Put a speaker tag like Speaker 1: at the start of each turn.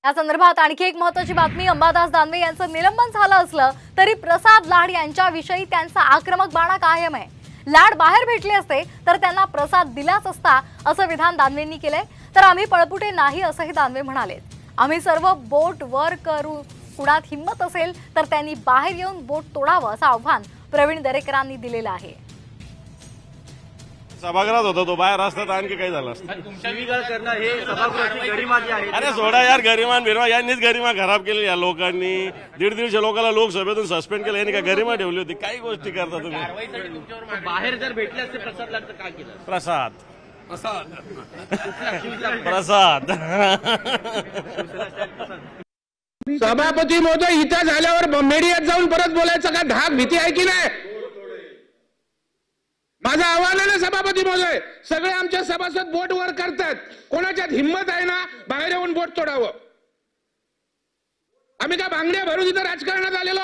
Speaker 1: या संदर्भात आणखी एक महत्त्वाची बातमी। अंबादास दानवे यांचं निलंबन झालं असलं तरी प्रसाद लाड यांच्याविषयी त्यांचा आक्रमक बाणा कायम आहे। लाड बाहेर भेटले असते तर त्यांना प्रसाद दिलाच असता असं विधान दानवेंनी केलंय। तर आम्ही पळपुटे नाही असंही दानवे म्हणाले। आम्ही सर्व बोट वर करू, कुणात हिम्मत असेल तर त्यांनी बाहेर येऊन बोट तोडावं असं आव्हान प्रवीण दरेकरांनी दिलेलं आहे।
Speaker 2: सभागृहात होता तो, बाहेर असतात आणखी काही झालं असतं। अरे सोडा यार, गरिमा बिरमा यांनीच गरिमा खराब केली या लोकांनी। 150 लोकांना लोकसभेतून सस्पेंड केलं, यांनी काय गरिमा ठेवली होती? काही गोष्टी करता तुम्ही।
Speaker 3: बाहेर जर भेटले असते प्रसाद लागतं काय केलं?
Speaker 2: प्रसाद प्रसाद
Speaker 4: सभापती महोदय, इथं झाल्यावर मीडियात जाऊन परत बोलायचं का धाक भीती आहे की नाही? माझं आव्हान आहे ना सभापती महोदय, सगळे आमच्या सभासद बोट वर करतात, कोणाच्यात हिम्मत आहे ना बाहेर येऊन बोट तोडावं। आम्ही का भांगड्या भरून इथं राजकारणात आलेलो